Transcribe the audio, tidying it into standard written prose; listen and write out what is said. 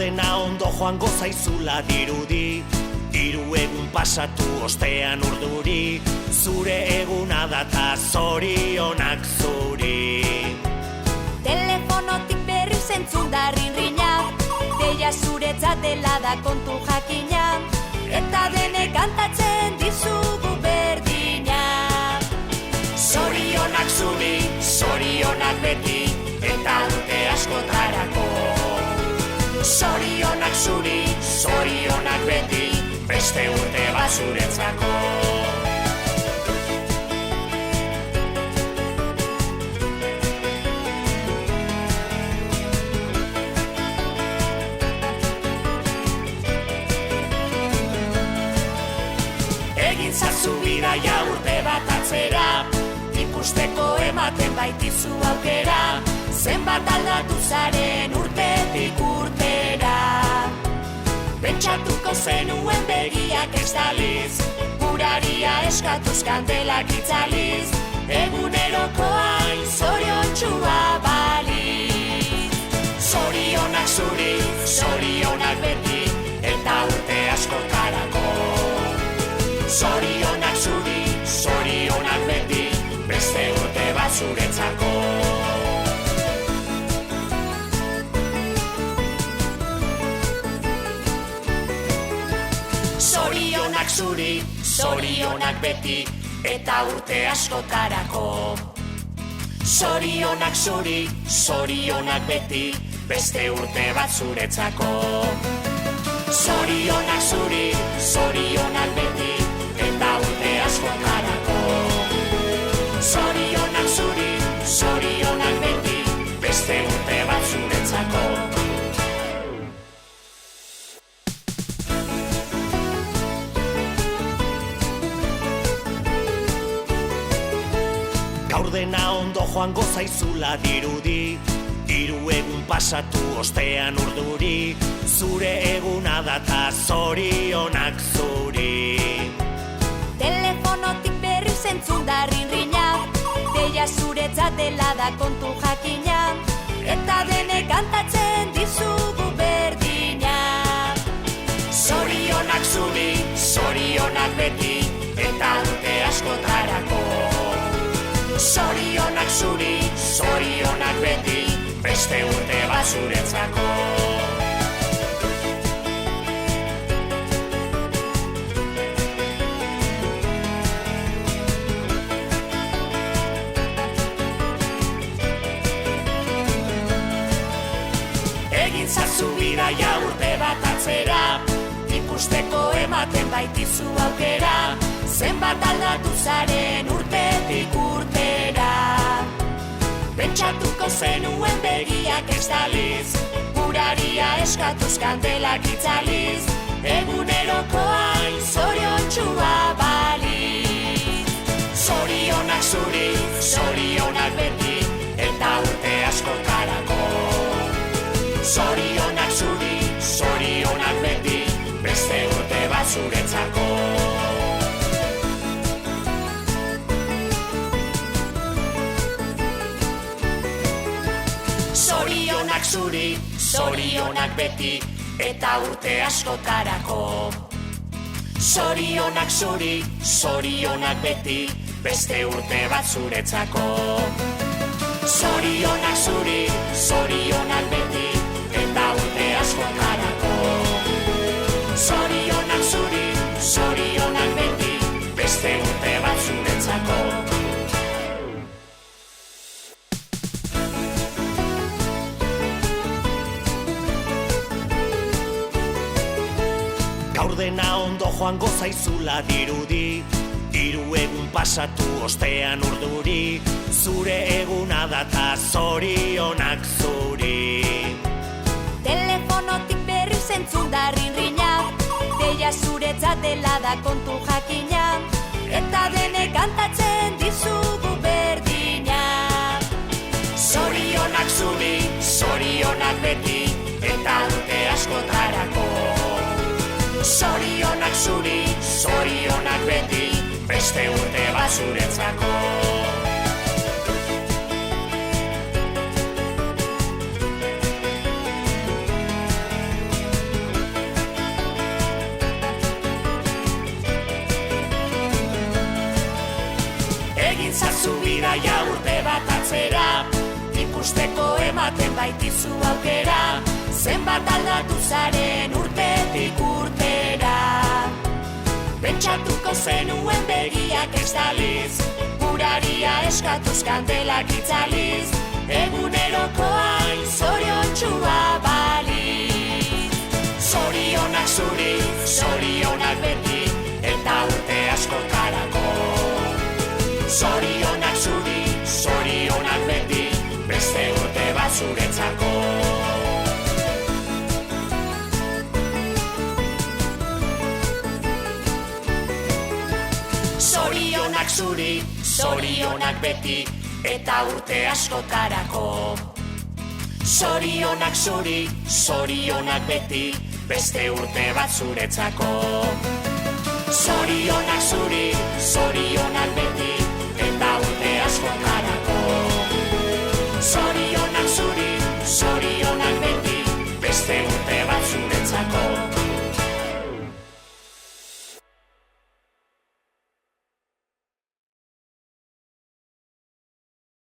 Dena ondo joango zaizula dirudi, 3 egun pasatu ostean urduri, zure eguna data zorionak zuri. Telefonotik berri zentzun da rinrina, deia zuretzat dela da kontu jakina, eta denek kantatzen dizugu berdina. Zorionak zuri, zorionak beti, eta urte askotarako. Zorionak zuri, zorionak beti, beste urte bat zuretzako. Egin zazu bidaia urte bat atzera, ikusteko ematen baitizu aukera, zenbat aldatu zaren urtetik urtera. Pentsatuko zenuen begiak estaliz, uraria eskatuz kandelak itzaliz, eguneroko hain zoriontxua baliz. Zorionak zuri, zorionak beti, eta urte askotarako. Zorionak zuri, zorionak beti, beste urte bat zuretzako. Zorionak zuri, zorionak beti, eta urte askotarako. Zorionak zuri, zorionak beti, beste urte bat zuretzako. Zorionak zuri, zorionak beti, eta urte askotarako. Zorionak zuri, zorionak beti, beste urte bat zuretzako. Gaur dena ondo joango zaizula dirudi, 3 egun pasatu ostean urduri, zure eguna data zorionak zuri. Telefonotik berri zentzun da rinrina, deia zuretzat dela da kontu jakina, eta denek kantatzen dizugu berdina. Zorionak zuri, zorionak beti, eta urte askotarako. Zorionak zuri, zorionak beti, beste urte bat zuretzako. Egin zazu bidaia urte bat atzera, ikusteko ematen baitizu aukera, zenbat aldatu zaren urtetik urtera. Pentsatuko zenuen begiak estaliz, uraria eskatuz kandelak itzaliz, eguneroko hain zoriontxua baliz. Zorionak zuri, zorionak beti, eta urte askotarako. Zorionak zuri, zorionak beti, beste urte bat zuretzako. Zorionak zuri, zorionak beti, eta urte askotarako. Zorionak zuri, zorionak beti, beste urte bat zuretzako. Zorionak zuri, zorionak beti, eta urte askotarako. Zorionak zuri, zorionak beti, beste urte bat zuretzako. Gaur dena ondo joango zaizula dirudi, 3 egun pasatu ostean urduri, zure eguna data zorionak zuri. Telefonotik berri zentzun da rinrina, deia zuretzat dela da kontu jakina, eta denek kantatzen dizugu berdina. Zorionak zuri, zorionak beti, eta urte askotarako. Zorionak zuri, zorionak beti, beste urte bat zuretzako. ezazu bidaia urte bat atzera, ikusteko ematen baitizu aukera, zenbat aldatu zaren urtetik urtera. Pentsatuko zenuen begiak estaliz, uraria eskatuz kandelak itzaliz, eguneroko hain zoriontsua baliz. Zorionak zuri, zorionak beti, eta urte askotarako. Zorionak zuri, zorionak beti, beste urte bat zuretzako. Zorionak zuri, zorionak beti, eta urte askotarako. Zorionak zuri, zorionak beti, beste urte bat zuretzako. Zorionak zuri, zorionak